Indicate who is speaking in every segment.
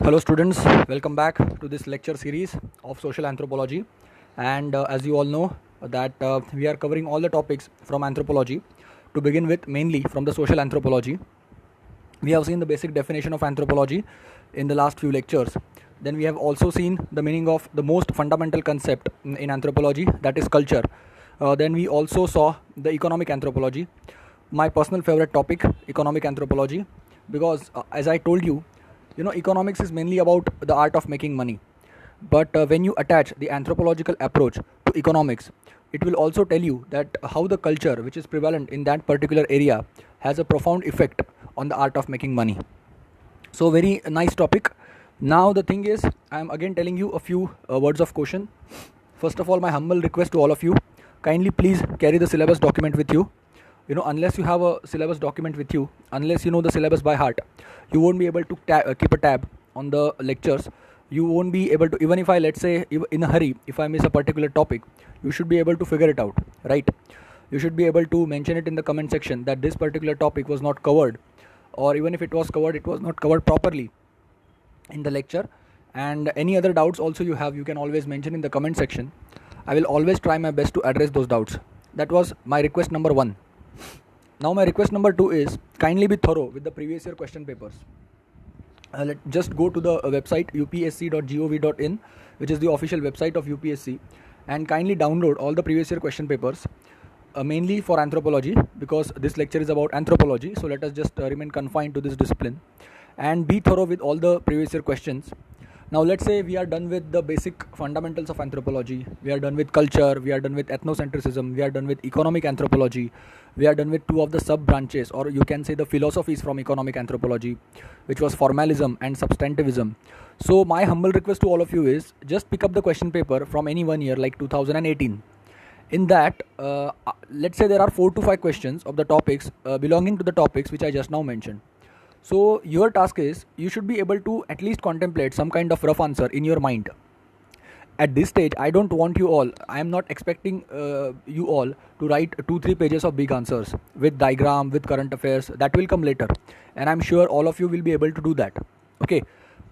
Speaker 1: Hello students, welcome back to this lecture series of social anthropology. And as you all know that we are covering all the topics from anthropology. To begin with, mainly from the social anthropology. We have seen the basic definition of anthropology in the last few lectures. Then we have also seen the meaning of the most fundamental concept in anthropology, that is culture. Then we also saw the economic anthropology, my personal favorite topic, economic anthropology, because as I told you, economics is mainly about the art of making money. But when you attach the anthropological approach to economics, it will also tell you that how the culture which is prevalent in that particular area has a profound effect on the art of making money. So very nice topic. Now the thing is, I am again telling you a few words of caution. First of all, my humble request to all of you, kindly please carry the syllabus document with you. Unless you have a syllabus document with you, unless you know the syllabus by heart, you won't be able to keep a tab on the lectures. You won't be able to, even if I, let's say, in a hurry, if I miss a particular topic, you should be able to figure it out, right? You should be able to mention it in the comment section that this particular topic was not covered, or even if it was covered, it was not covered properly in the lecture. And any other doubts also you have, you can always mention in the comment section. I will always try my best to address those doubts. That was my request number 1. Now my request number 2 is, kindly be thorough with the previous year question papers. Just go to the website upsc.gov.in, which is the official website of UPSC, and kindly download all the previous year question papers, mainly for anthropology, because this lecture is about anthropology. So let us just remain confined to this discipline and be thorough with all the previous year questions. Now let's say we are done with the basic fundamentals of anthropology, we are done with culture, we are done with ethnocentrism, we are done with economic anthropology, we are done with 2 of the sub branches, or you can say the philosophies from economic anthropology, which was formalism and substantivism. So my humble request to all of you is, just pick up the question paper from any one year like 2018. In that, let's say there are 4 to 5 questions of the topics belonging to the topics which I just now mentioned. So your task is, you should be able to at least contemplate some kind of rough answer in your mind. At this stage, I don't want you all, I am not expecting you all to write 2-3 pages of big answers with diagram, with current affairs. That will come later, and I'm sure all of you will be able to do that. Okay,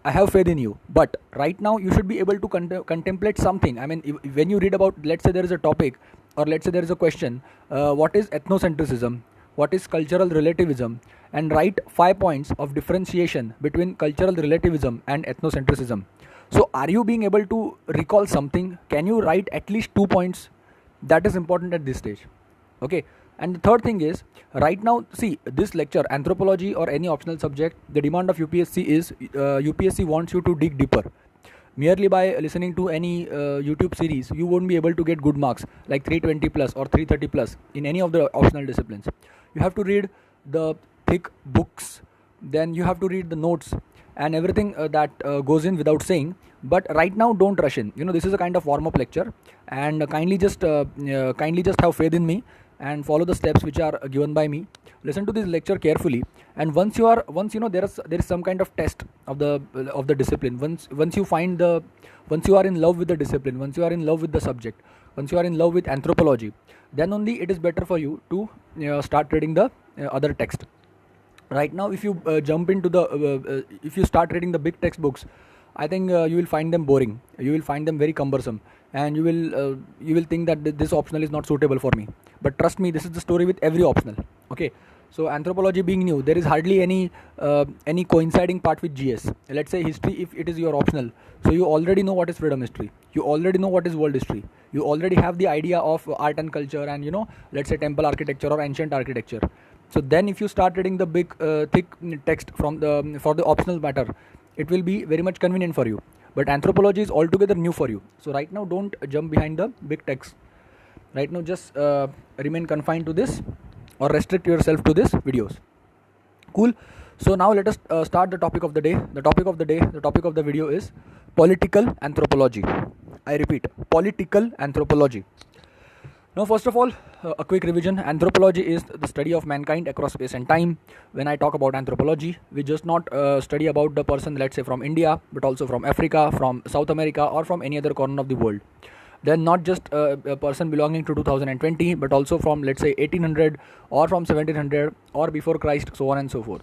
Speaker 1: I have faith in you. But right now you should be able to contemplate something. I mean, when you read about, let's say there is a topic, or let's say there is a question, what is ethnocentrism, what is cultural relativism, and write 5 points of differentiation between cultural relativism and ethnocentrism. So are you being able to recall something? Can you write at least 2 points? That is important at this stage. Okay. And the third thing is, right now, see, this lecture, anthropology or any optional subject, the demand of UPSC is, UPSC wants you to dig deeper. Merely by listening to any YouTube series, you won't be able to get good marks like 320 plus or 330 plus in any of the optional disciplines. You have to read the thick books, then you have to read the notes and everything that goes in without saying. But right now, don't rush in. This is a kind of warm-up lecture, and kindly just have faith in me and follow the steps which are given by me. Listen to this lecture carefully, and once there is some kind of test of the discipline. Once you are in love with the discipline, once you are in love with the subject, once you are in love with anthropology, then only it is better for you to start reading the other text. Right now, if you if you start reading the big textbooks, I think you will find them boring. You will find them very cumbersome, and you will think that this optional is not suitable for me. But trust me, this is the story with every optional. Okay, so anthropology being new, there is hardly any coinciding part with GS. Let's say history, if it is your optional, so you already know what is freedom history. You already know what is world history. You already have the idea of art and culture, and let's say temple architecture or ancient architecture. So then, if you start reading the big, thick text for the optional matter, it will be very much convenient for you. But anthropology is altogether new for you. So right now, don't jump behind the big text. Right now, just remain confined to this, or restrict yourself to this videos. Cool. So now let us start the topic of the day. The topic of the video is political anthropology. I repeat, political anthropology. Now, first of all, a quick revision. Anthropology is the study of mankind across space and time. When I talk about anthropology, we just not study about the person, let's say, from India, but also from Africa, from South America, or from any other corner of the world. Then not just a person belonging to 2020, but also from, let's say, 1800 or from 1700 or before Christ, so on and so forth.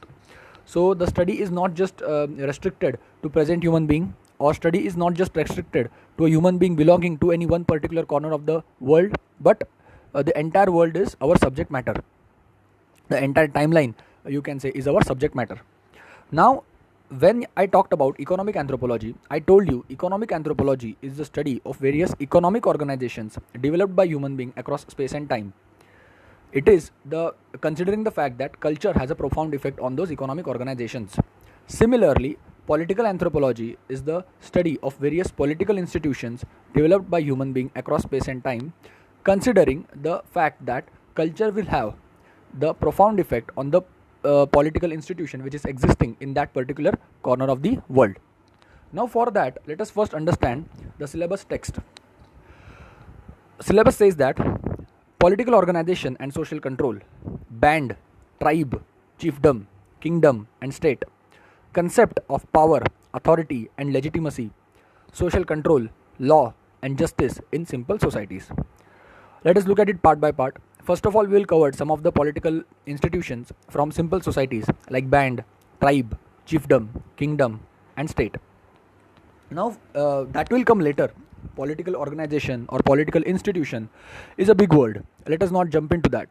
Speaker 1: So the study is not just restricted to present human being, or study is not just restricted to a human being belonging to any one particular corner of the world, but the entire world is our subject matter. The entire timeline, you can say, is our subject matter. Now, when I talked about economic anthropology, I told you economic anthropology is the study of various economic organizations developed by human beings across space and time. It is the considering the fact that culture has a profound effect on those economic organizations. Similarly, political anthropology is the study of various political institutions developed by human beings across space and time, considering the fact that culture will have the profound effect on the political institution which is existing in that particular corner of the world. Now, for that, let us first understand the syllabus text. Syllabus says that political organization and social control, band, tribe, chiefdom, kingdom, and state, concept of power, authority, and legitimacy, social control, law, and justice in simple societies. Let us look at it part by part. First of all, we will cover some of the political institutions from simple societies like band, tribe, chiefdom, kingdom, and state. Now, that will come later. Political organization or political institution is a big word. Let us not jump into that.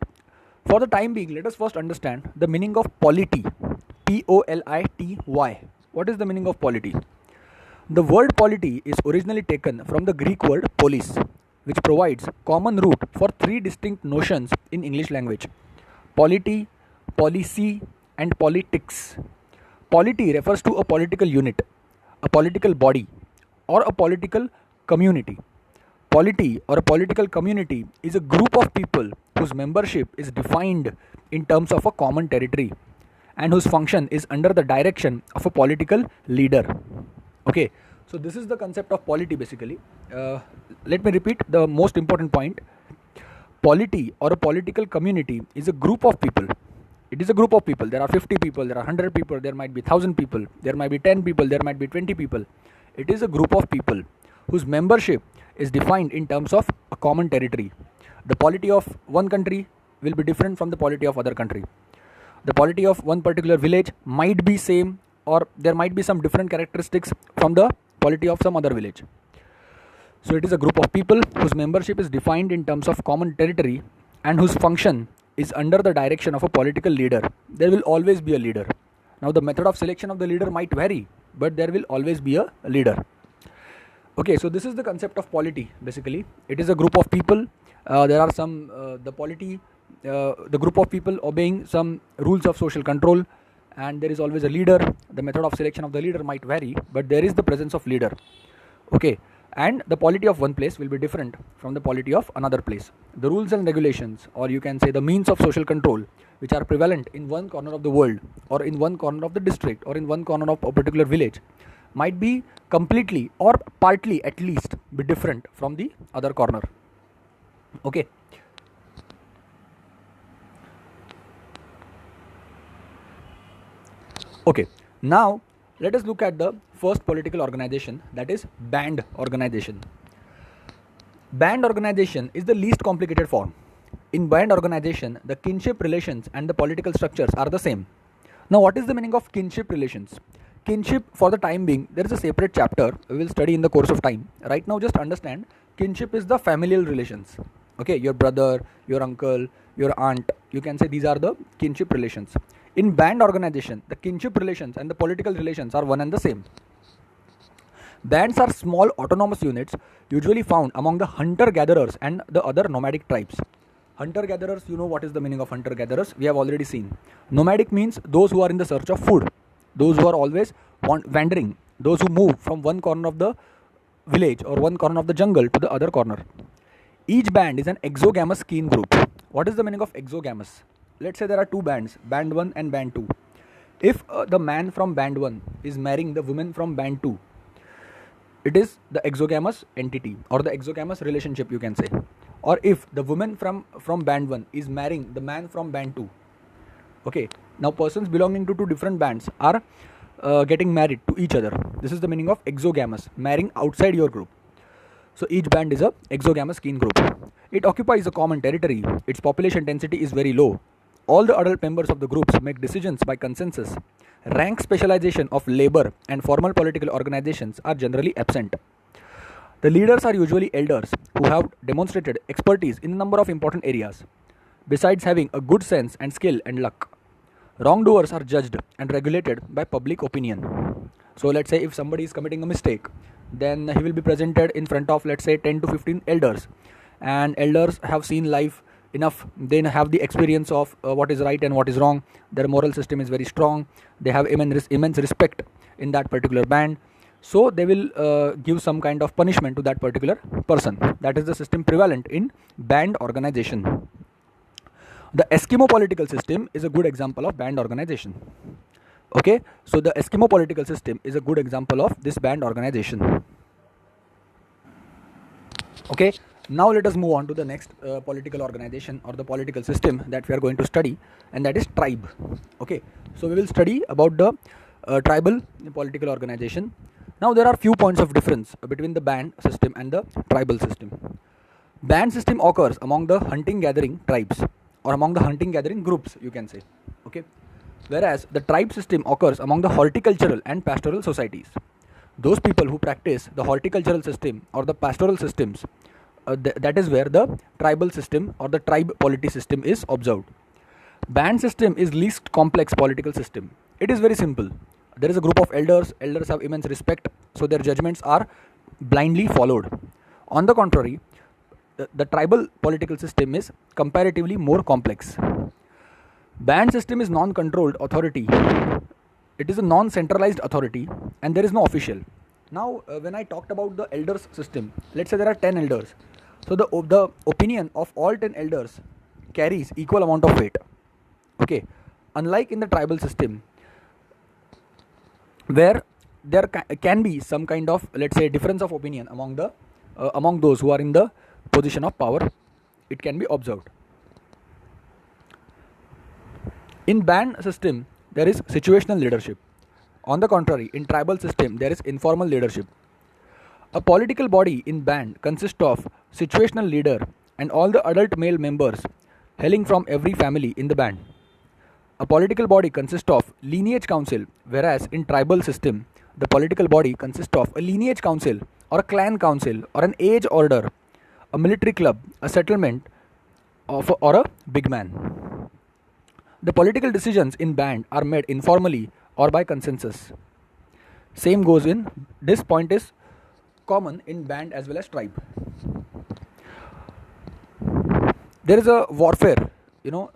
Speaker 1: For the time being, let us first understand the meaning of polity. Polity. What is the meaning of polity? The word polity is originally taken from the Greek word polis, which provides common root for three distinct notions in English language: polity, policy, and politics. Polity refers to a political unit, a political body, or a political community. Polity or a political community is a group of people whose membership is defined in terms of a common territory and whose function is under the direction of a political leader. Okay, so this is the concept of polity basically. Let me repeat the most important point. Polity or a political community is a group of people. It is a group of people. There are 50 people, there are 100 people, there might be 1000 people, there might be 10 people, there might be 20 people. It is a group of people whose membership is defined in terms of a common territory. The polity of one country will be different from the polity of other country. The polity of one particular village might be same, or there might be some different characteristics from the polity of some other village. So it is a group of people whose membership is defined in terms of common territory and whose function is under the direction of a political leader. There will always be a leader. Now, the method of selection of the leader might vary, but there will always be a leader. Okay, so this is the concept of polity basically. It is a group of people. There are some the group of people obeying some rules of social control, and there is always a leader. The method of selection of the leader might vary, but there is the presence of leader. Okay, and the polity of one place will be different from the polity of another place. The rules and regulations, or you can say the means of social control, which are prevalent in one corner of the world, or in one corner of the district, or in one corner of a particular village, might be completely or partly at least be different from the other corner. Okay. Okay, now let us look at the first political organization, that is band organization. Band organization is the least complicated form. In band organization, the kinship relations and the political structures are the same. Now, what is the meaning of kinship relations? Kinship, for the time being, there is a separate chapter we will study in the course of time. Right now, just understand, kinship is the familial relations. Okay, your brother, your uncle, your aunt, you can say these are the kinship relations. In band organization, the kinship relations and the political relations are one and the same. Bands are small autonomous units usually found among the hunter-gatherers and the other nomadic tribes. Hunter-gatherers, you know what is the meaning of hunter-gatherers? We have already seen. Nomadic means those who are in the search of food, those who are always wandering, those who move from one corner of the village or one corner of the jungle to the other corner. Each band is an exogamous kin group. What is the meaning of exogamous? Let's say there are two bands, band 1 and band 2. If the man from band 1 is marrying the woman from band 2, it is the exogamous entity or the exogamous relationship, you can say. Or if the woman from band 1 is marrying the man from band 2. Okay, now persons belonging to two different bands are getting married to each other. This is the meaning of exogamous, marrying outside your group. So each band is a exogamous kin group. It occupies a common territory. Its population density is very low. all the adult members of the groups make decisions by consensus. Rank specialization of labor and formal political organizations are generally absent. The leaders are usually elders who have demonstrated expertise in a number of important areas, besides having a good sense and skill and luck. Wrongdoers are judged and regulated by public opinion. So let's say if somebody is committing a mistake, then he will be presented in front of, let's say, 10 to 15 elders, and elders have seen life enough. They have the experience of what is right and what is wrong. Their moral system is very strong. They have immense respect in that particular band. So they will give some kind of punishment to that particular person. That is the system prevalent in band organization. The Eskimo political system is a good example of band organization. Okay, so the Eskimo political system is a good example of this band organization. Okay, now let us move on to the next political organization or the political system that we are going to study, and that is tribe. Okay, so we will study about the tribal political organization. Now there are few points of difference between the band system and the tribal system. Band system occurs among the hunting gathering tribes, or among the hunting gathering groups, you can say. Okay, whereas the tribe system occurs among the horticultural and pastoral societies. Those people who practice the horticultural system or the pastoral systems, that is where the tribal system or the tribe polity system is observed. Band system is least complex political system. It is very simple. There is a group of elders have immense respect, so their judgments are blindly followed. On the contrary, the tribal political system is comparatively more complex. Band system is non-controlled authority. It is a non-centralized authority, and there is no official. Now, when I talked about the elders system, let's say there are 10 elders. So the opinion of all 10 elders carries equal amount of weight. Okay, unlike in the tribal system, where there can be some kind of, let's say, difference of opinion among those who are in the position of power, it can be observed. In band system, there is situational leadership. On the contrary, in tribal system, there is informal leadership. A political body in band consists of situational leader and all the adult male members hailing from every family in the band. A political body consists of lineage council, whereas in tribal system, the political body consists of a lineage council or a clan council or an age order, a military club, a settlement, or a big man. The political decisions in band are made informally or by consensus. Same goes in, this point is common in band as well as tribe. There is a warfare,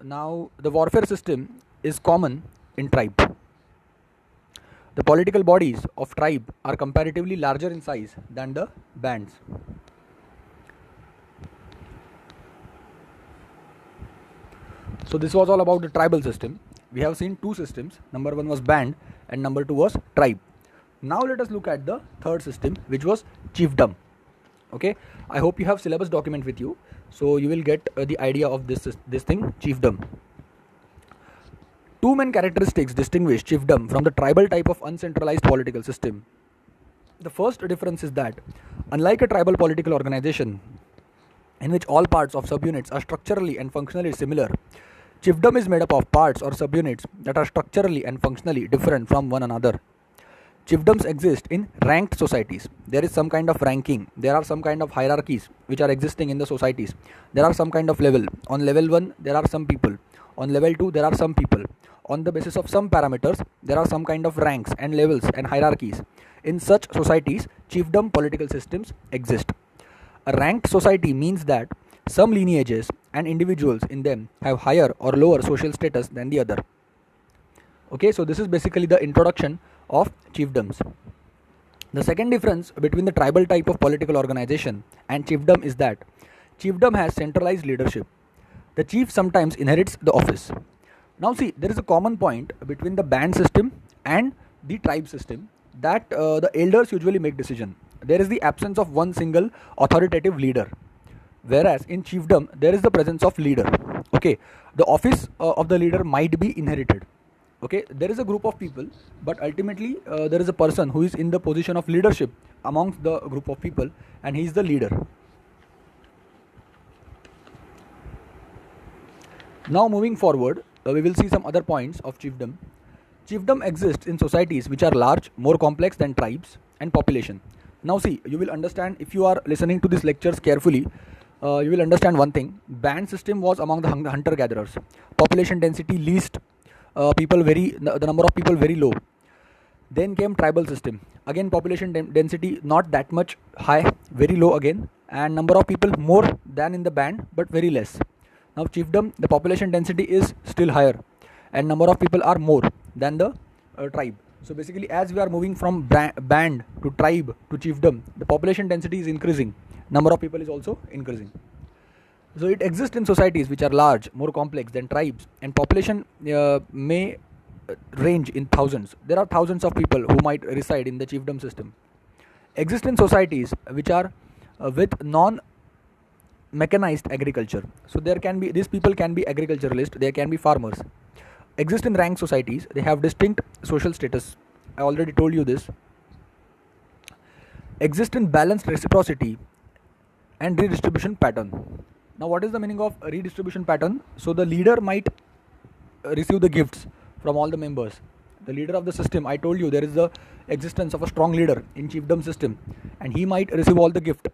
Speaker 1: now the warfare system is common in tribe. The political bodies of tribe are comparatively larger in size than the bands. So this was all about the tribal system. We have seen two systems. Number one was band and number two was tribe. Now let us look at the third system, which was chiefdom. Okay, I hope you have syllabus document with you, so you will get the idea of this thing, chiefdom. Two main characteristics distinguish chiefdom from the tribal type of uncentralized political system. The first difference is that, unlike a tribal political organization, in which all parts of subunits are structurally and functionally similar, chiefdom is made up of parts or subunits that are structurally and functionally different from one another. Chiefdoms exist in ranked societies. There is some kind of ranking. There are some kind of hierarchies which are existing in the societies. There are some kind of level. On level 1, there are some people. On level 2, there are some people. On the basis of some parameters, there are some kind of ranks and levels and hierarchies. In such societies, chiefdom political systems exist. A ranked society means that some lineages and individuals in them have higher or lower social status than the other. Okay, so this is basically the introduction of chiefdoms. The second difference between the tribal type of political organization and chiefdom is that chiefdom has centralized leadership. The chief sometimes inherits the office. Now see, there is a common point between the band system and the tribe system, that the elders usually make decision. There is the absence of one single authoritative leader, whereas in chiefdom there is the presence of leader. Okay, the office of the leader might be inherited. Okay, there is a group of people, but ultimately there is a person who is in the position of leadership amongst the group of people, and he is the leader. Now moving forward, we will see some other points of chiefdom. Chiefdom exists in societies which are large, more complex than tribes and population. Now see, you will understand if you are listening to these lectures carefully, you will understand one thing. Band system was among the hunter-gatherers. Population density least, the number of people very low. Then came tribal system. Again population density not that much high, very low again, and number of people more than in the band but very less. Now chiefdom, the population density is still higher and number of people are more than the tribe. So basically as we are moving from band to tribe to chiefdom, the population density is increasing, number of people is also increasing. So it exists in societies which are large, more complex than tribes, and population may range in thousands. There are thousands of people who might reside in the chiefdom system. Exist in societies which are with non-mechanized agriculture. So these people can be agriculturalists, they can be farmers. Exist in ranked societies, they have distinct social status. I already told you this. Exist in balanced reciprocity and redistribution pattern. Now what is the meaning of redistribution pattern? So the leader might receive the gifts from all the members. The leader of the system, I told you there is the existence of a strong leader in chiefdom system, and he might receive all the gift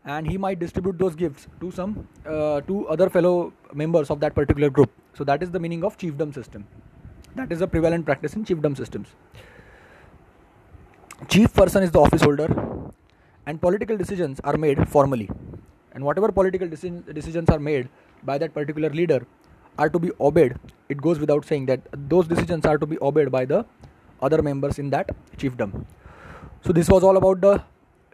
Speaker 1: and he might distribute those gifts to some to other fellow members of that particular group. So that is the meaning of chiefdom system. That is a prevalent practice in chiefdom systems. Chief person is the office holder, and political decisions are made formally, and whatever political decisions are made by that particular leader are to be obeyed. It goes without saying that those decisions are to be obeyed by the other members in that chiefdom. So this was all about the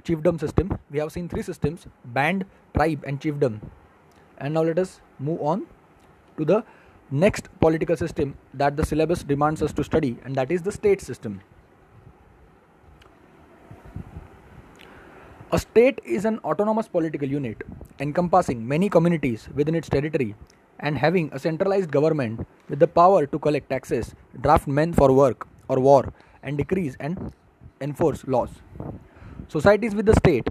Speaker 1: chiefdom system. We have seen three systems: band, tribe and chiefdom. And now let us move on to the next political system that the syllabus demands us to study, and that is the state system. A state is an autonomous political unit encompassing many communities within its territory and having a centralized government with the power to collect taxes, draft men for work or war, and decrees and enforce laws. Societies with the state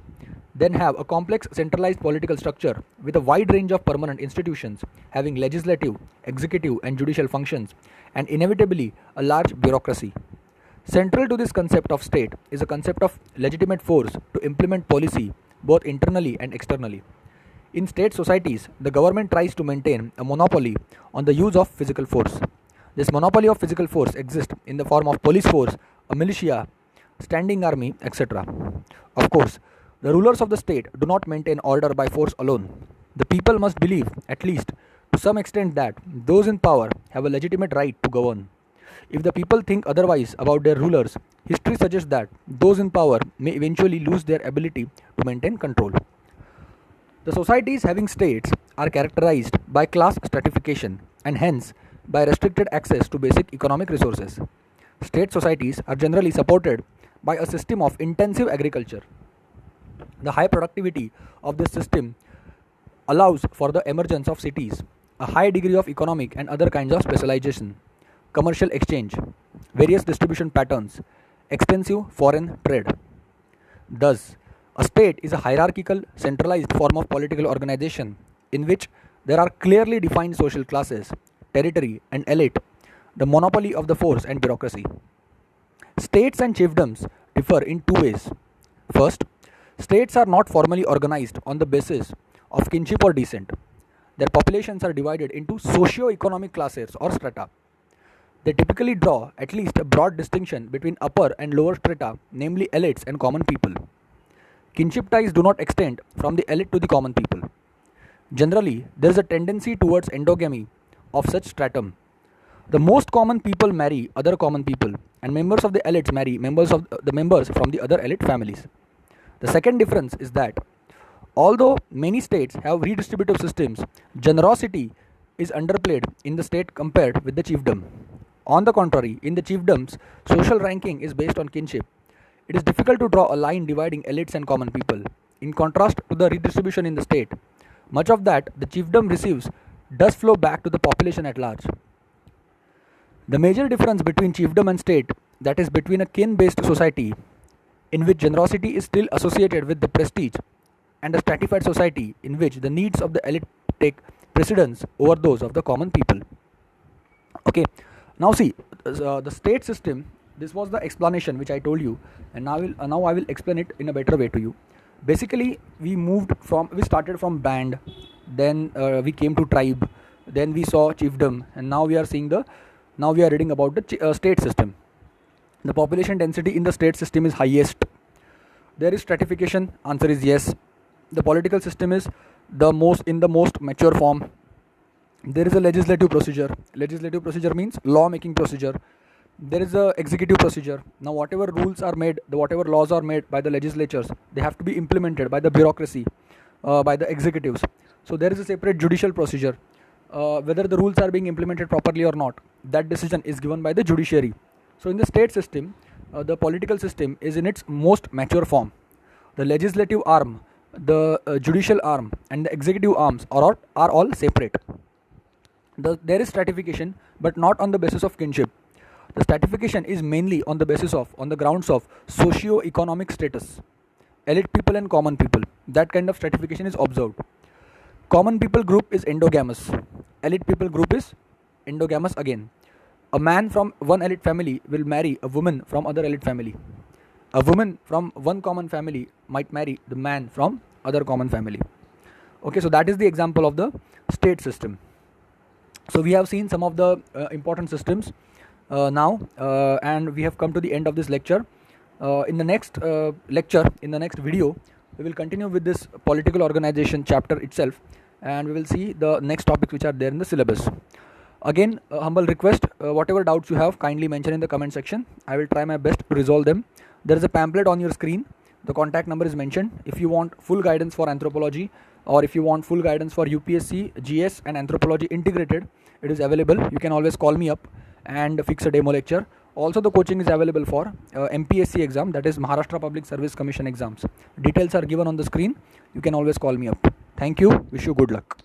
Speaker 1: then have a complex centralized political structure with a wide range of permanent institutions having legislative, executive and judicial functions, and inevitably a large bureaucracy. Central to this concept of state is a concept of legitimate force to implement policy both internally and externally. In state societies, the government tries to maintain a monopoly on the use of physical force. This monopoly of physical force exists in the form of police force, a militia, standing army, etc. Of course, the rulers of the state do not maintain order by force alone. The people must believe, at least to some extent, that those in power have a legitimate right to govern. If the people think otherwise about their rulers, history suggests that those in power may eventually lose their ability to maintain control. The societies having states are characterized by class stratification and hence by restricted access to basic economic resources. State societies are generally supported by a system of intensive agriculture. The high productivity of this system allows for the emergence of cities, a high degree of economic and other kinds of specialization, commercial exchange, various distribution patterns, extensive foreign trade. Thus, a state is a hierarchical, centralized form of political organization in which there are clearly defined social classes, territory and elite, the monopoly of the force and bureaucracy. States and chiefdoms differ in two ways. First, states are not formally organized on the basis of kinship or descent. Their populations are divided into socio-economic classes or strata. They typically draw at least a broad distinction between upper and lower strata, namely elites and common people. Kinship ties do not extend from the elite to the common people. Generally, there is a tendency towards endogamy of such stratum. The most common people marry other common people, and members of the elites marry members from the other elite families. The second difference is that although many states have redistributive systems, generosity is underplayed in the state compared with the chiefdom. On the contrary, in the chiefdoms, social ranking is based on kinship. It is difficult to draw a line dividing elites and common people. In contrast to the redistribution in the state, much of that the chiefdom receives does flow back to the population at large. The major difference between chiefdom and state, that is between a kin-based society in which generosity is still associated with the prestige, and a stratified society in which the needs of the elite take precedence over those of the common people. Okay, now see, the state system, this was the explanation which I told you, and now I will explain it in a better way to you. Basically, we started from band, then we came to tribe, then we saw chiefdom, and now we are reading about the state system. The population density in the state system is highest. There is stratification, answer is yes. The political system is in the most mature form. There is a legislative procedure. Legislative procedure means law making procedure. There is a executive procedure. Now whatever rules are made, whatever laws are made by the legislatures, they have to be implemented by the bureaucracy, by the executives. So there is a separate judicial procedure. Whether the rules are being implemented properly or not, that decision is given by the judiciary. So in the state system, the political system is in its most mature form. The legislative arm, the judicial arm, and the executive arms are all separate. There is stratification, but not on the basis of kinship. The stratification is mainly on the grounds of socio-economic status. Elite people and common people. That kind of stratification is observed. Common people group is endogamous. Elite people group is endogamous again. A man from one elite family will marry a woman from other elite family. A woman from one common family might marry the man from other common family. Okay, so that is the example of the state system. So we have seen some of the important systems now, and we have come to the end of this lecture. In the next video, we will continue with this political organization chapter itself, and we will see the next topics which are there in the syllabus. Again, a humble request, whatever doubts you have, kindly mention in the comment section. I will try my best to resolve them. There is a pamphlet on your screen. The contact number is mentioned. If you want full guidance for anthropology, or if you want full guidance for UPSC, GS and anthropology integrated, it is available. You can always call me up and fix a demo lecture. Also, the coaching is available for MPSC exam, that is Maharashtra Public Service Commission exams. Details are given on the screen. You can always call me up. Thank you. Wish you good luck.